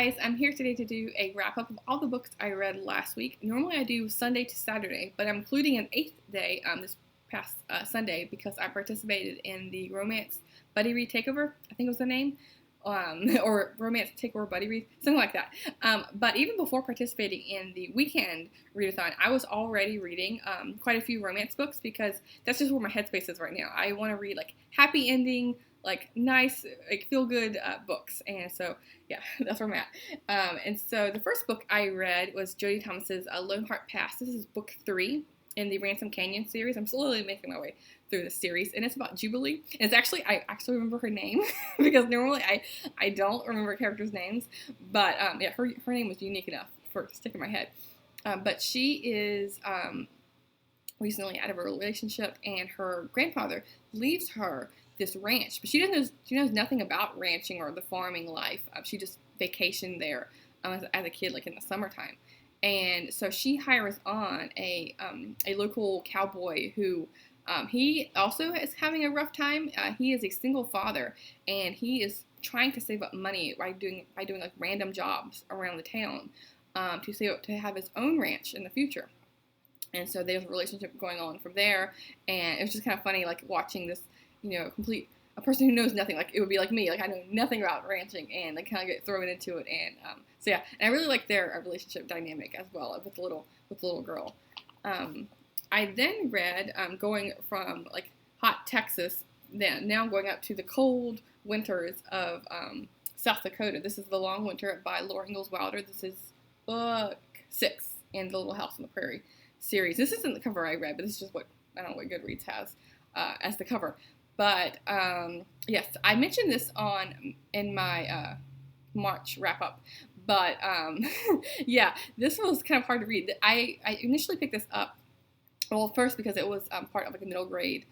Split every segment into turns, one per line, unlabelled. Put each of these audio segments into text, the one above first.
Guys, I'm here today to do a wrap up of all the books I read last week. Normally I do Sunday to Saturday, but I'm including an eighth day this past Sunday because I participated in the Romance Buddy Read Takeover, I think was the name, or Romance Takeover Buddy Read, something like that. But even before participating in the weekend readathon, I was already reading quite a few romance books because that's just where my headspace is right now. I want to read like happy ending, like nice, like feel good books, and so yeah, that's where I'm at. And so the first book I read was Jodie Thomas's Lone Heart Pass. This is book 3 in the Ransom Canyon series. I'm slowly making my way through the series, and it's about Jubilee. And it's actually, I actually remember her name because normally I don't remember characters' names, but yeah, her name was unique enough for it to stick in my head. But she is recently out of a relationship, and her grandfather leaves her this ranch, but she knows nothing about ranching or the farming life. She just vacationed there as a kid, like in the summertime, and so she hires on a local cowboy who he also is having a rough time. He is a single father, and he is trying to save up money by doing like random jobs around the town to save up to have his own ranch in the future. And so there's a relationship going on from there, and it was just kind of funny, like watching this, a person who knows nothing, like it would be like me, like I know nothing about ranching, and they kind of get thrown into it, and so yeah, and I really like their relationship dynamic as well with the little girl. I then read going from like hot Texas, then now going up to the cold winters of South Dakota. This is The Long Winter by Laura Ingalls Wilder. This is book 6 in the Little House on the Prairie series. This isn't the cover I read, but this is just what Goodreads has as the cover. But yes, I mentioned this in my March wrap up. But yeah, this was kind of hard to read. I initially picked this up, well, first because it was part of like a middle grade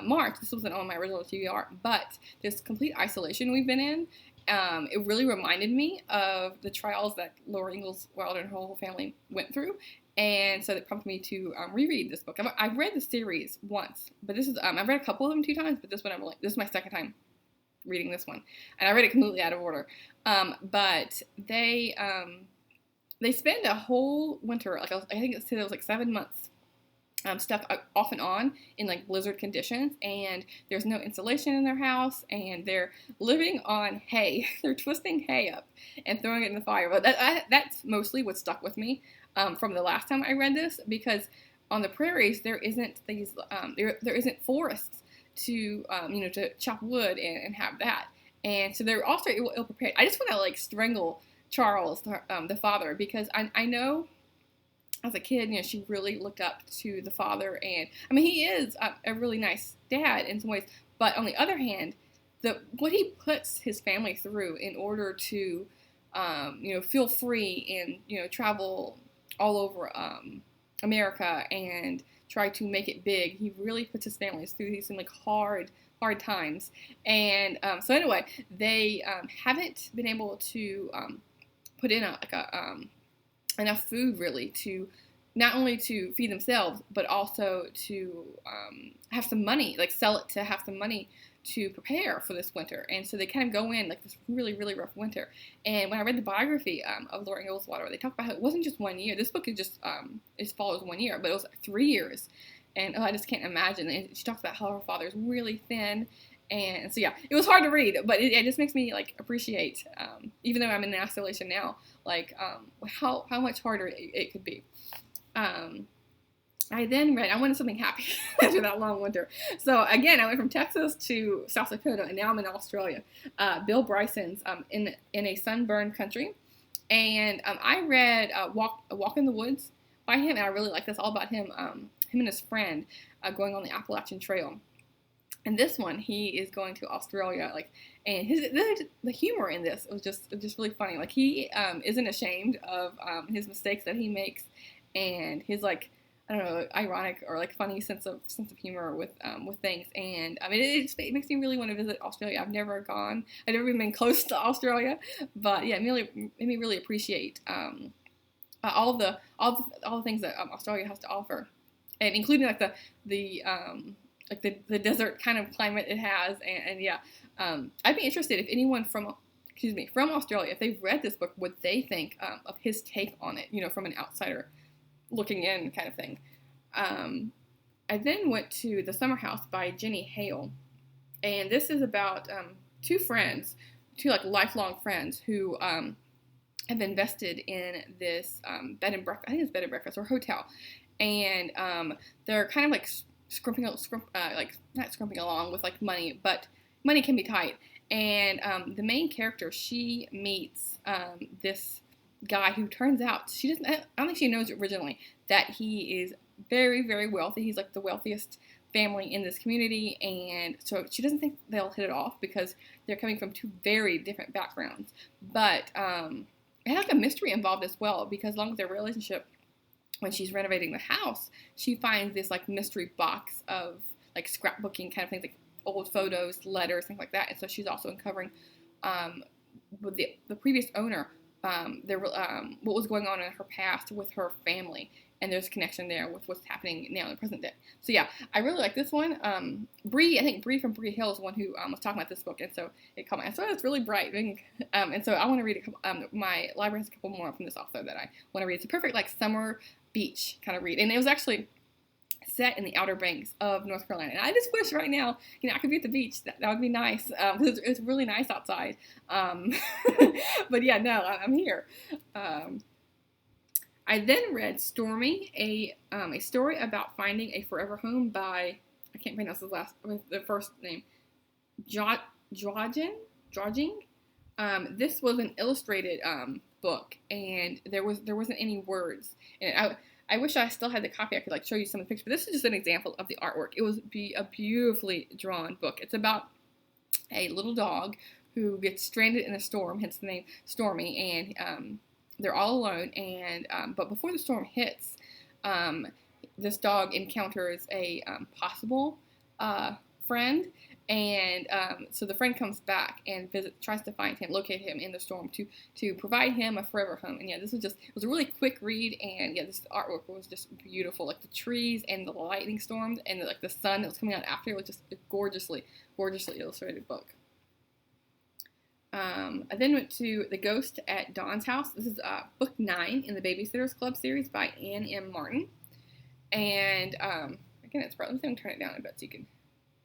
March. This wasn't on my original TBR, but this complete isolation we've been in, it really reminded me of the trials that Laura Ingalls Wilder and her whole family went through. And so that prompted me to reread this book. I've read the series once, but this is I've read a couple of them 2 times, but this is my second time reading this one, and I read it completely out of order. But they spend a whole winter, like I think it was like 7 months, stuck off and on in like blizzard conditions, and there's no insulation in their house, and they're living on hay. They're twisting hay up and throwing it in the fire. But that's mostly what stuck with me from the last time I read this, because on the prairies there isn't these there isn't forests to to chop wood and have that, and so they're also ill prepared. I just want to like strangle Charles, the father, because I know as a kid, she really looked up to the father, and I mean he is a really nice dad in some ways, but on the other hand, what he puts his family through in order to feel free and travel all over America and try to make it big. He really puts his families through these like hard times, and so anyway, they haven't been able to put in enough food really to not only to feed themselves, but also to have some money, like sell it to have some money to prepare for this winter. And so they kind of go in like this really, really rough winter. And when I read the biography of Laura Ingalls Wilder, they talk about how it wasn't just 1 year. This book is just, it follows 1 year, but it was 3 years. And I just can't imagine. And she talks about how her father's really thin. And so, yeah, it was hard to read, but it just makes me, like, appreciate, even though I'm in isolation now, like, how much harder it could be. I then read, I wanted something happy after that long winter. So, again, I went from Texas to South Dakota, and now I'm in Australia. Bill Bryson's in a sunburned country. And I read Walk in the Woods by him, and I really like this, all about him and his friend going on the Appalachian Trail. And this one, he is going to Australia, like, and the humor in this was just really funny. Like, he isn't ashamed of his mistakes that he makes, and his, like, I don't know, ironic or like funny sense of humor with things. And I mean, it makes me really want to visit Australia. I've never gone. I've never even been close to Australia, but yeah, it made me really appreciate all the things that Australia has to offer, and including like the desert kind of climate it has. And yeah, I'd be interested if anyone from from Australia, if they've read this book, what they think of his take on it, from an outsider looking in kind of thing. I then went to The Summer House by Jenny Hale, and this is about two like lifelong friends who have invested in this bed and breakfast. I think it's bed and breakfast or hotel, and they're kind of like not scrimping along with like money, but money can be tight. And the main character, she meets this guy who turns out I don't think she knows originally that he is very, very wealthy. He's like the wealthiest family in this community, and so she doesn't think they'll hit it off because they're coming from two very different backgrounds. But it had like a mystery involved as well, because along with their relationship, when she's renovating the house, she finds this like mystery box of like scrapbooking kind of things, like old photos, letters, things like that. And so she's also uncovering with the previous owner what was going on in her past with her family, and there's a connection there with what's happening now in the present day. So yeah, I really like this one. I think Bree from Bree Hill is the one who was talking about this book, and so it caught my eye. So it's really bright, and so I want to read a couple. My library has a couple more from this author that I want to read. It's a perfect like summer beach kind of read, and it was actually set in the Outer Banks of North Carolina. And I just wish right now, I could be at the beach. That would be nice, because it's really nice outside. But yeah, no, I'm here. I then read Stormy, a story about finding a forever home by, I can't pronounce the first name, Drodging. This was an illustrated book, and there wasn't any words in it. I wish I still had the copy. I could show you some of the pictures, but this is just an example of the artwork. It was a beautifully drawn book. It's about a little dog who gets stranded in a storm, hence the name Stormy, and they're all alone. And but before the storm hits, this dog encounters a possible friend. And so the friend comes back and tries to locate him in the storm to provide him a forever home. And yeah, it was a really quick read, and yeah, this artwork was just beautiful. Like the trees and the lightning storms and the sun that was coming out after, it was just a gorgeously illustrated book. I then went to The Ghost at Dawn's House. This is book 9 in the Babysitter's Club series by Ann M. Martin. And again, it's probably, let me turn it down a bit so you can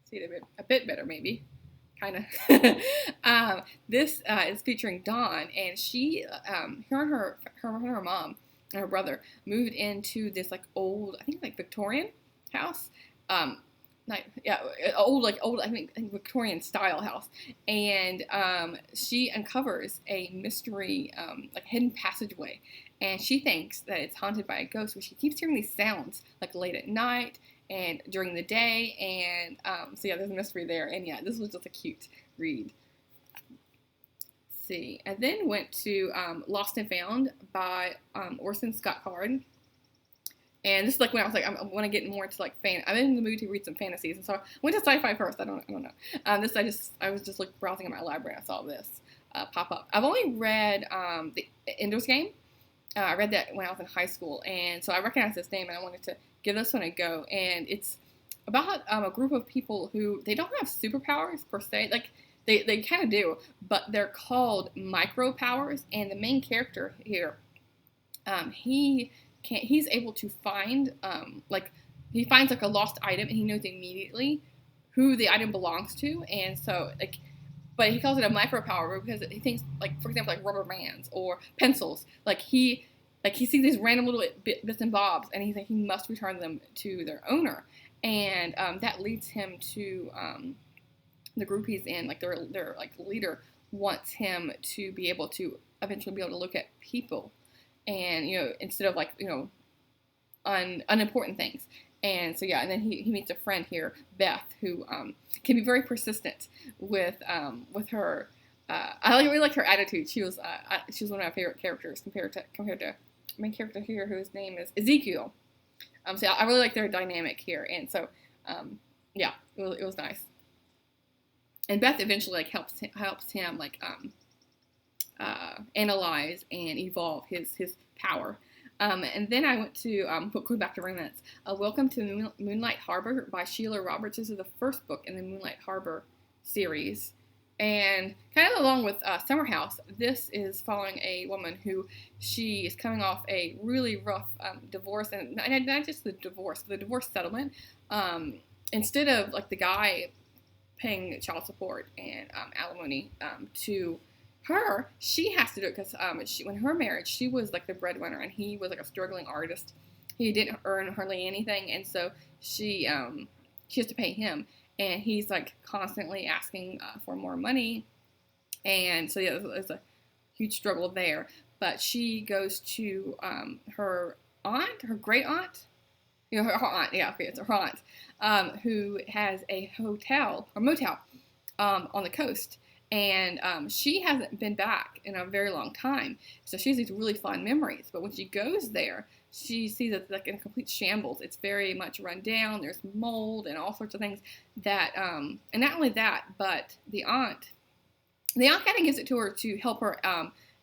see it a bit better, maybe, kind of. This is featuring Dawn, and she, her and her mom and her brother moved into this old, I think Victorian house, old I think Victorian style house, and she uncovers a mystery hidden passageway, and she thinks that it's haunted by a ghost, but she keeps hearing these sounds late at night and during the day, and so yeah, there's a mystery there, and yeah, this was just a cute read. Let's see, I then went to Lost and Found by Orson Scott Card, and this is when I was I want to get more into I'm in the mood to read some fantasies, and so I went to sci-fi first. I don't know. I was just browsing in my library, and I saw this pop up. I've only read the Ender's Game. I read that when I was in high school, and so I recognized this name, and I wanted to give this one a go. And it's about a group of people who, they don't have superpowers per se, they kind of do, but they're called micro powers. And the main character here, he's able to find he finds a lost item, and he knows immediately who the item belongs to, and so but he calls it a micro power because he thinks, for example, rubber bands or pencils. He sees these random little bits and bobs, and he's he must return them to their owner, and that leads him to the group he's in. Their leader wants him to be able to eventually be able to look at people, and instead of unimportant things. And so yeah, and then he meets a friend here, Beth, who can be very persistent with her. I really like her attitude. She was one of my favorite characters compared to main character here, whose name is Ezekiel. So I really like their dynamic here, and so yeah, it was nice. And Beth eventually helps him analyze and evolve his power. And then I went to, going back to romance, Welcome to Moonlight Harbor by Sheila Roberts. This is the first book in the Moonlight Harbor series. And kind of along with Summer House, this is following a woman who she is coming off a really rough divorce, and not just the divorce settlement. Instead of like the guy paying child support and alimony to her, she has to do it because when her marriage, she was like the breadwinner and he was like a struggling artist. He didn't earn hardly anything, and so she has to pay him, and he's like constantly asking for more money, and so yeah, there's a huge struggle there. But she goes to her aunt, her great aunt, her aunt, yeah, okay, it's her aunt, who has a hotel or motel on the coast, and she hasn't been back in a very long time, so she has these really fond memories. But when she goes there, she sees it's like in a complete shambles. It's very much run down. There's mold and all sorts of things that, and not only that, but the aunt kind of gives it to her to help her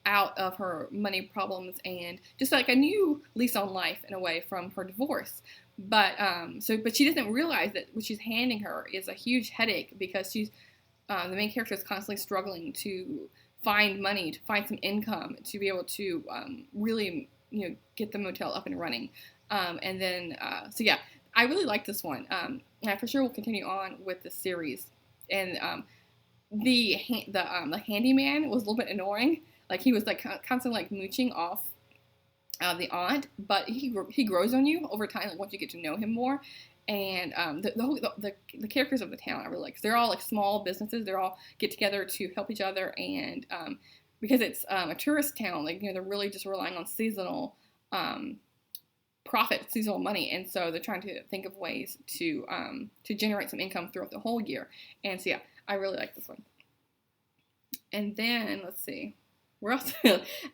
out of her money problems and just like a new lease on life in a way from her divorce. But but she doesn't realize that what she's handing her is a huge headache because she's the main character is constantly struggling to find money, to find some income, to be able to really get the motel up and running. And then so yeah, I really like this one. And I for sure will continue on with the series. And the handyman was a little bit annoying. Like he was like constantly like mooching off the aunt, but he grows on you over time. Like once you get to know him more, and the characters of the town I really like. 'Cause they're all like small businesses. They're all get together to help each other, and because it's a tourist town, like they're really just relying on seasonal profit, seasonal money, and so they're trying to think of ways to generate some income throughout the whole year. And so yeah, I really like this one. And then let's see, where else?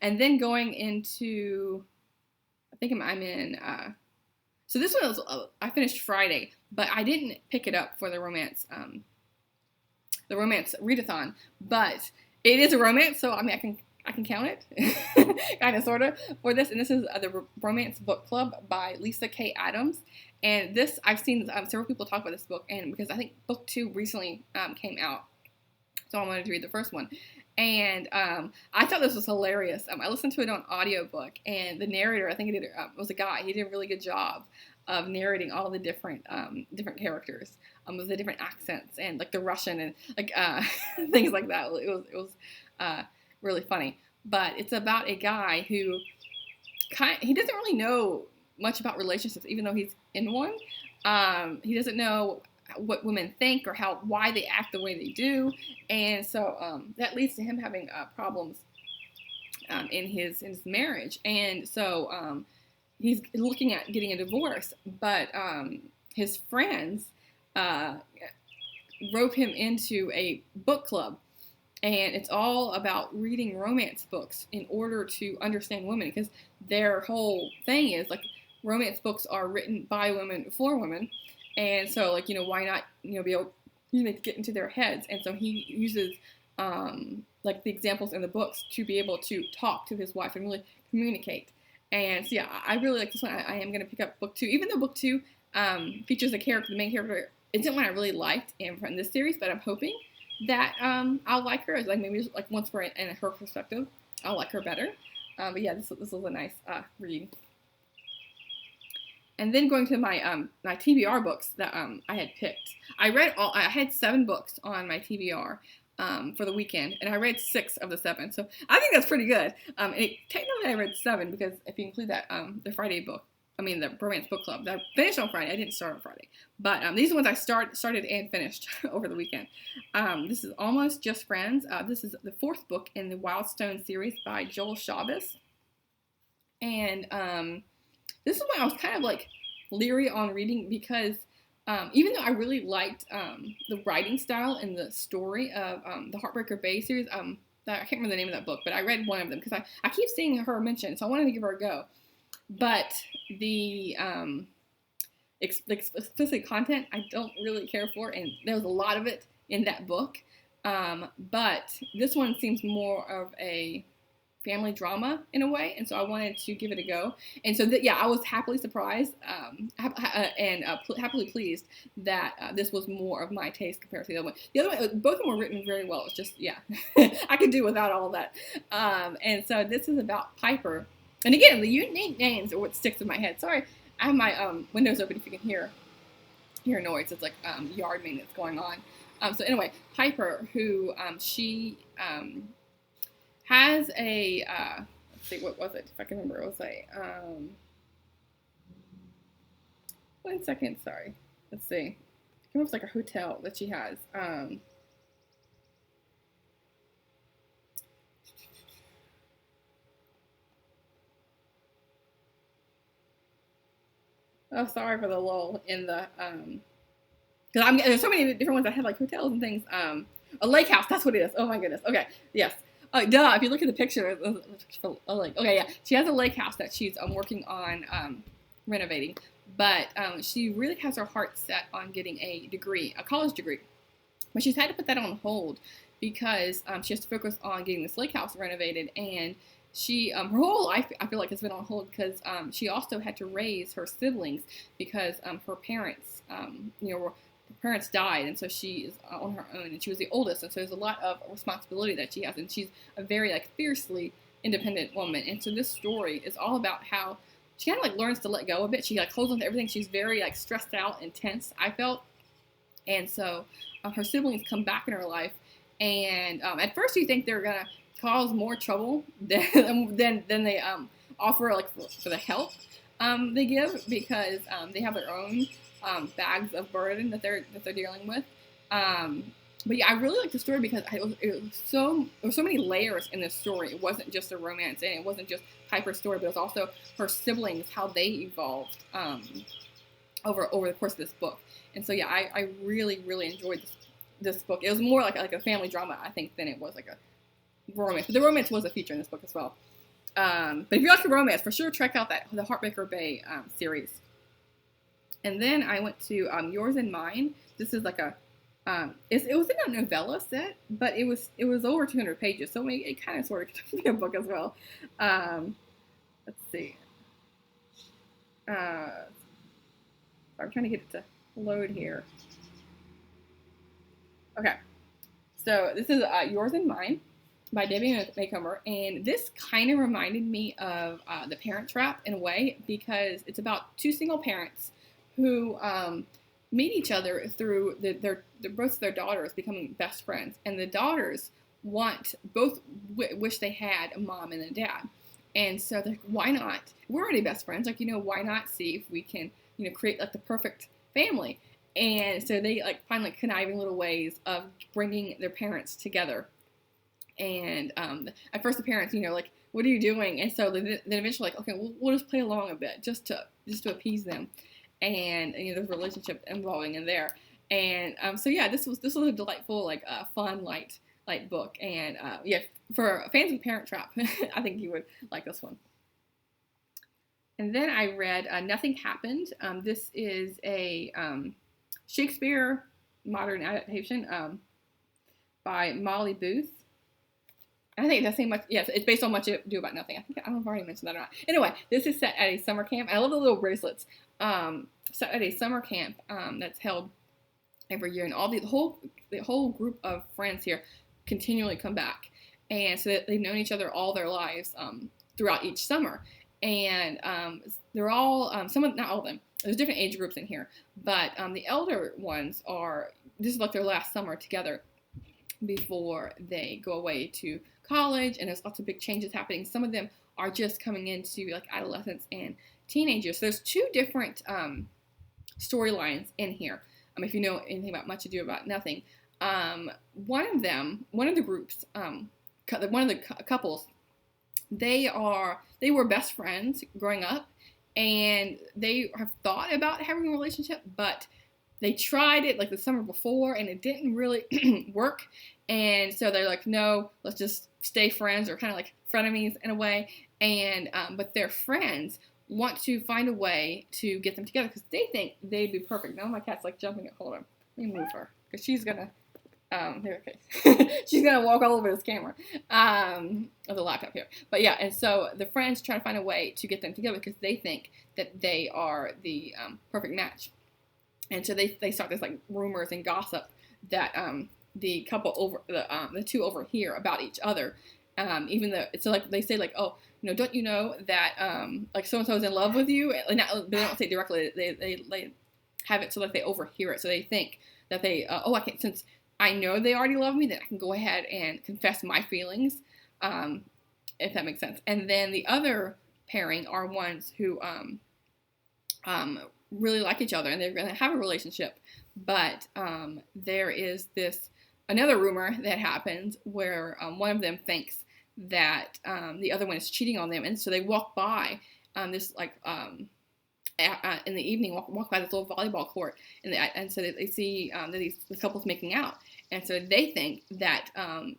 And then going into, I think I'm in. So this one was I finished Friday, but I didn't pick it up for the romance readathon. But it is a romance, so I mean I can count it, kind of sort of for this. And this is the Romance Book Club by Lisa K. Adams. And this I've seen several people talk about this book, and because I think book 2 recently came out, so I wanted to read the first one. And I thought this was hilarious. I listened to it on audiobook, and the narrator, I think it was a guy. He did a really good job of narrating all the different characters with the different accents and like the Russian and like things like that. It was really funny. But it's about a guy who he doesn't really know much about relationships, even though he's in one. He doesn't know what women think or why they act the way they do, and so that leads to him having problems in his marriage, and so he's looking at getting a divorce, but his friends rope him into a book club, and it's all about reading romance books in order to understand women, because their whole thing is like romance books are written by women for women. And so, like, why not, be able to get into their heads? And so he uses, like, the examples in the books to be able to talk to his wife and really communicate. And so, yeah, I really like this one. I am going to pick up book 2, even though book 2 features the main character isn't one I really liked from this series, but I'm hoping that I'll like her. Like, maybe like once we're in her perspective, I'll like her better. But yeah, this was a nice read. And then going to my my TBR books that I had picked. I had 7 books on my TBR for the weekend, and I read 6 of the 7. So I think that's pretty good. Technically, I read 7 because if you include that the Friday book, the Romance Book Club that I finished on Friday. I didn't start on Friday, but these are ones I started and finished over the weekend. This is Almost Just Friends. This is the 4th book in the Wildstone series by Joel Chavez, and this is when I was kind of like leery on reading because even though I really liked the writing style and the story of the Heartbreaker Bay series, I can't remember the name of that book, but I read one of them because I keep seeing her mentioned, so I wanted to give her a go. But the explicit content I don't really care for, and there was a lot of it in that book. But this one seems more of a family drama in a way, and so I wanted to give it a go. And so yeah, I was happily surprised happily pleased that this was more of my taste compared to the other one. The other one, both of them were written very well. It's just, yeah, I could do without all that. And so this is about Piper. And again, the unique names are what sticks in my head. Sorry, I have my windows open if you can hear noise. It's like yard maintenance going on. So anyway, Piper, who she has a, let's see, what was it? If I can remember, it was a, 1 second, sorry. Let's see. It was like a hotel that she has. Oh, sorry for the lull in the, because there's so many different ones that have like hotels and things. A lake house, that's what it is. Oh my goodness. Okay, yes. Duh, if you look at the picture, like, okay, yeah. She has a lake house that she's working on renovating, but she really has her heart set on getting a degree, a college degree. But she's had to put that on hold because she has to focus on getting this lake house renovated, and she, her whole life, I feel like, has been on hold because she also had to raise her siblings because her parents, her parents died, and so she is on her own, and she was the oldest, and so there's a lot of responsibility that she has, and she's a very, like, fiercely independent woman. And so this story is all about how she kind of, like, learns to let go a bit. She, like, holds on to everything. She's very, like, stressed out and tense, I felt. And so her siblings come back in her life, and at first you think they're gonna cause more trouble than they offer, like, for the help they give, because they have their own bags of burden that they're dealing with. But yeah, I really like the story because there were so many layers in this story. It wasn't just a romance, and it wasn't just Piper's story, but it was also her siblings, how they evolved over the course of this book. And so yeah, I really, really enjoyed this book. It was more like a family drama, I think, than it was like a romance. But the romance was a feature in this book as well. But if you like the romance, for sure check out the Heartbreaker Bay series. And then I went to Yours and Mine. This is like a it was in a novella set, but it was over 200 pages, so it kind of sort of could be a book as well. Let's see. I'm trying to get it to load here. Okay, so this is Yours and Mine by Debbie Macomber, and this kind of reminded me of The Parent Trap in a way, because it's about two single parents who meet each other through both their daughters becoming best friends, and the daughters both wish they had a mom and a dad, and so they're like, why not? We're already best friends, like, why not see if we can, create like the perfect family? And so they like find like conniving little ways of bringing their parents together. And at first the parents, like, what are you doing? And so then eventually, like, okay, we'll just play along a bit just to appease them. And there's a relationship involving in there. And so yeah, this was a delightful, like, fun, light book. And yeah, for fans of Parent Trap, I think you would like this one. And then I read Nothing Happened. This is a Shakespeare modern adaptation by Molly Booth. I think it does say much. Yes, it's based on Much Ado About Nothing. I don't know if I've already mentioned that or not. Anyway, this is set at a summer camp. I love the little bracelets. Set at a summer camp that's held every year, and the whole group of friends here continually come back, and so they've known each other all their lives throughout each summer. And they're all not all of them. There's different age groups in here, but the elder ones this is like their last summer together before they go away to college, and there's lots of big changes happening. Some of them are just coming into like adolescence and teenagers. So there's two different storylines in here. If you know anything about Much Ado About Nothing, one of the groups, one of the couples, they were best friends growing up, and they have thought about having a relationship, but they tried it like the summer before, and it didn't really work. And so they're like, no, let's just stay friends, or kind of like frenemies in a way. And but their friends want to find a way to get them together because they think they'd be perfect. Now my cat's like jumping at. Hold on, let me move her because she's gonna Okay. She's gonna walk all over this camera, of the laptop here. But yeah, and so the friends try to find a way to get them together because they think that they are the perfect match. And so they start this like rumors and gossip that the couple over the two overhear about each other. Even though it's so like they say like, oh, don't you know that like so and so is in love with you? And not, they don't say it directly. They have it so like they overhear it. So they think that they I can, since I know they already love me, then I can go ahead and confess my feelings, if that makes sense. And then the other pairing are ones who really like each other and they're going to have a relationship. But there is another rumor that happens where one of them thinks that the other one is cheating on them. And so they walk by this like in the evening, walk by this little volleyball court, and so they see that this couple's making out. And so they think that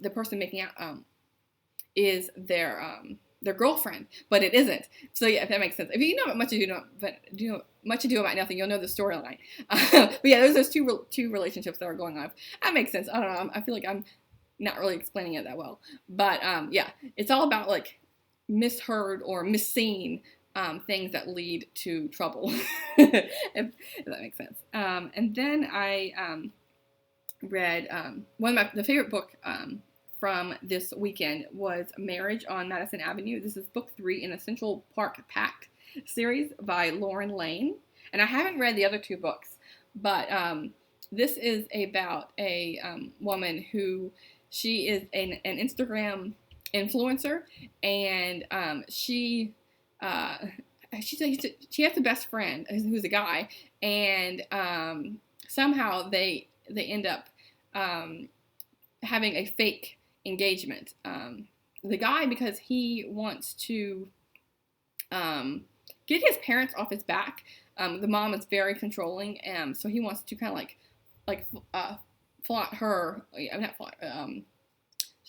the person making out is their girlfriend, but it isn't. So yeah, if that makes sense. If you know much ado about nothing, you'll know the storyline. But yeah, there's those two relationships that are going on. That makes sense. I don't know. I feel like I'm not really explaining it that well. But yeah, it's all about like misheard or misseen things that lead to trouble, if that makes sense. And then I read one of the favorite book from this weekend was Marriage on Madison Avenue. This is book 3 in the Central Park Pact series by Lauren Lane. And I haven't read the other 2 books, but this is about a woman who she is an Instagram influencer, and she has a best friend who's a guy, and somehow they end up having a fake engagement. The guy, because he wants to get his parents off his back. The mom is very controlling, so he wants to kind of like flaunt her. Not flaunt.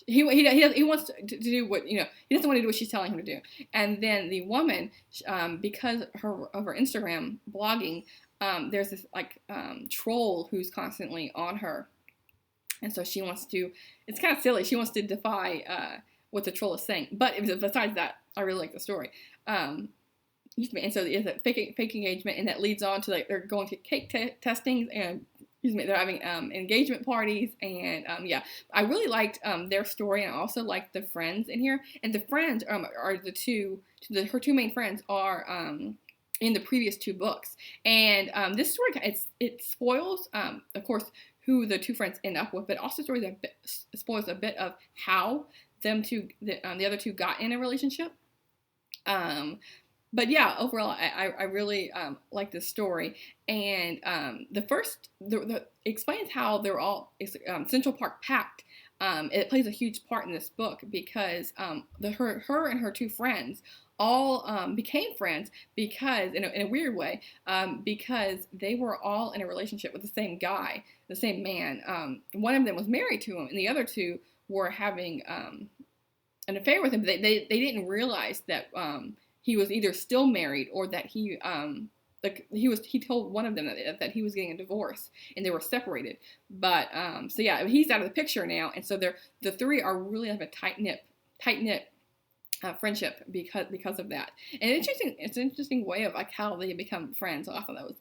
He wants to do what he doesn't want to do what she's telling him to do. And then the woman, because of her Instagram blogging, there's this like troll who's constantly on her. And so she wants to, it's kind of silly, she wants to defy what the troll is saying. But besides that, I really like the story. And so it's a fake engagement, and that leads on to like they're going to cake testings, and they're having engagement parties, and yeah, I really liked their story, and I also liked the friends in here. And the friends are her 2 main friends are in the previous 2 books, and this story it spoils of course who the 2 friends end up with, but also spoils a bit of how the other 2 got in a relationship. But yeah, overall, I really like this story, and the explains how they're all Central Park Pact. It plays a huge part in this book because her and her 2 friends all became friends because in a weird way, because they were all in a relationship with the same guy, the same man. One of them was married to him, and the other 2 were having an affair with him. They didn't realize that he was either still married or that he told one of them that he was getting a divorce, and they were separated. But so yeah, he's out of the picture now, and so the 3 are really have a tight knit friendship because of that. And it's an interesting way of like how they become friends. So I thought that was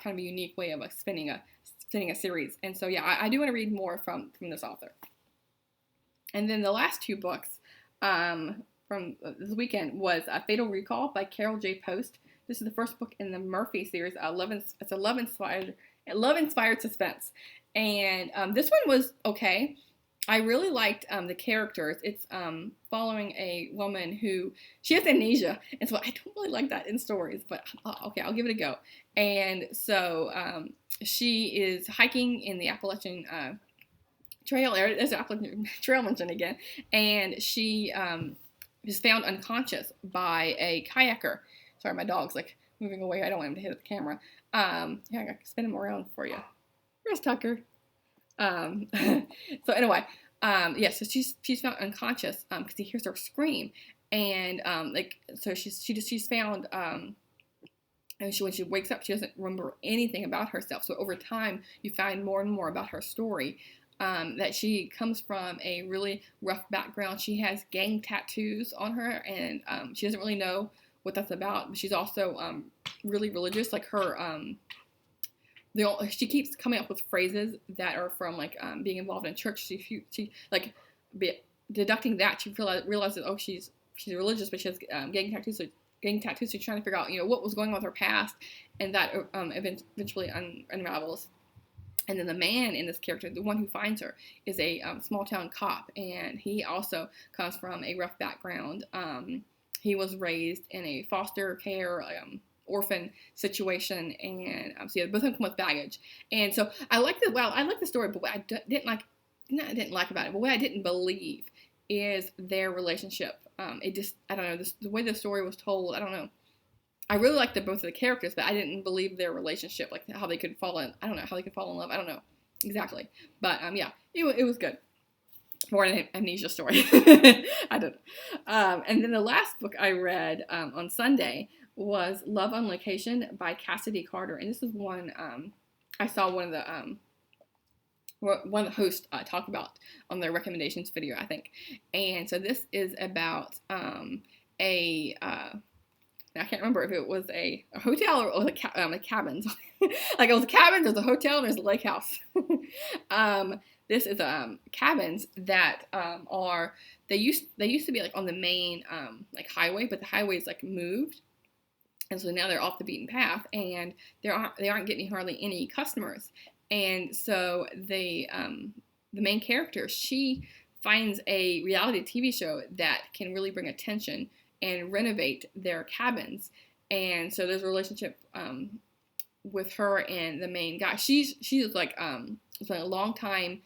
kind of a unique way of like spinning a series. And so yeah, I do want to read more from this author. And then the last 2 books from this weekend was Fatal Recall by Carol J. Post. This is the first book in the Murphy series. It's a love-inspired suspense. And this one was okay. I really liked the characters. It's following a woman who, she has amnesia, and so I don't really like that in stories, but okay, I'll give it a go. And so she is hiking in the Appalachian Trail area. There's an Appalachian Trail mentioned again, and she is found unconscious by a kayaker. Sorry, my dog's like moving away. I don't want him to hit the camera. Yeah, I got to spin him around for you. Where's Tucker? So anyway, yeah, so she's found unconscious because he hears her scream, and so she's found, and when she wakes up, she doesn't remember anything about herself. So over time, you find more and more about her story. that she comes from a really rough background. She has gang tattoos on her, and she doesn't really know what that's about. But she's also really religious. Like she keeps coming up with phrases that are from like being involved in church. She like deducting that she realizes, oh, she's religious, but she has gang tattoos. So she's trying to figure out, what was going on with her past, and that eventually unravels. And then the man in this character, the one who finds her, is a small town cop, and he also comes from a rough background. He was raised in a foster care orphan situation, and so yeah, both of them come with baggage. And so I like the story, but what I didn't like about it, but what I didn't believe is their relationship. I don't know, the way the story was told, I don't know. I really liked both of the characters, but I didn't believe their relationship, like how they could fall in. I don't know how they could fall in love. I don't know exactly, but yeah, it was good. For an amnesia story, I don't know. And then the last book I read on Sunday was Love on Location by Cassidy Carter, and this is one I saw one of the hosts talk about on their recommendations video, I think. And so this is about I can't remember if it was a hotel or a cabins. Like it was a cabin, there's a hotel, and there's a lake house. This is cabins that they used to be like on the main like highway, but the highway's like moved, and so now they're off the beaten path, and they aren't getting hardly any customers. And so the main character, she finds a reality TV show that can really bring attention and renovate their cabins. And so there's a relationship with her and the main guy. She's like a long time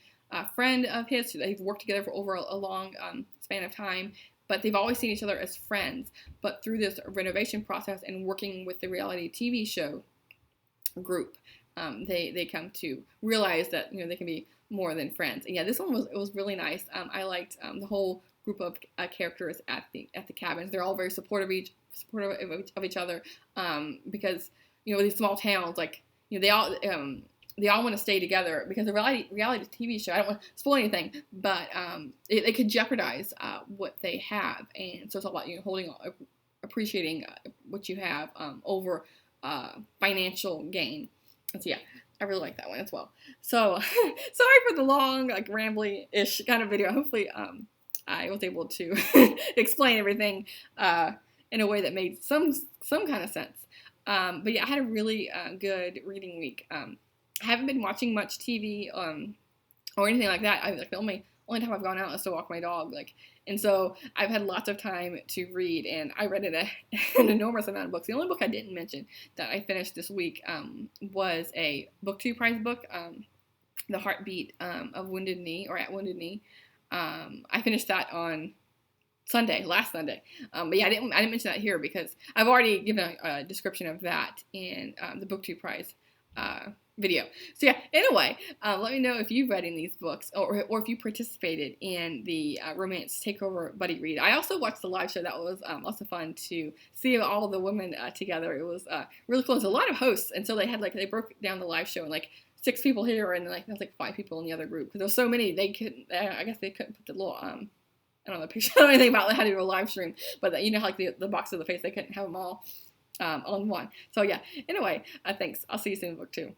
friend of his. They've worked together for over a long span of time, but they've always seen each other as friends. But through this renovation process and working with the reality TV show group, they come to realize that they can be more than friends. And yeah, this one was really nice. I liked the whole group of characters at the cabins. They're all very supportive of each other, because these small towns, like they all want to stay together, because the reality TV show, I don't want to spoil anything, but it could jeopardize what they have. And so it's all about appreciating what you have over financial gain. And so yeah, I really like that one as well. So sorry for the long, like rambly-ish kind of video. Hopefully I was able to explain everything in a way that made some kind of sense. But yeah, I had a really good reading week. I haven't been watching much TV or anything like that. The only time I've gone out is to walk my dog. And so I've had lots of time to read, and I read an enormous amount of books. The only book I didn't mention that I finished this week was a Booktube Prize book, The Heartbeat of Wounded Knee, or At Wounded Knee. I finished that on last Sunday. But yeah, I didn't mention that here because I've already given a description of that in the Booktube Prize video. So yeah, anyway, let me know if you've read any of these books, or if you participated in the Romance Takeover Buddy Read. I also watched the live show. That was also fun to see all of the women together. It was really cool. There's a lot of hosts, and so they broke down the live show, and 6 people here, and then there's 5 people in the other group, because there was so many they couldn't. I guess they couldn't put the little I don't know, the picture or anything about how to do a live stream, but the box of the face, they couldn't have them all on one. So yeah, anyway, thanks. I'll see you soon in book 2.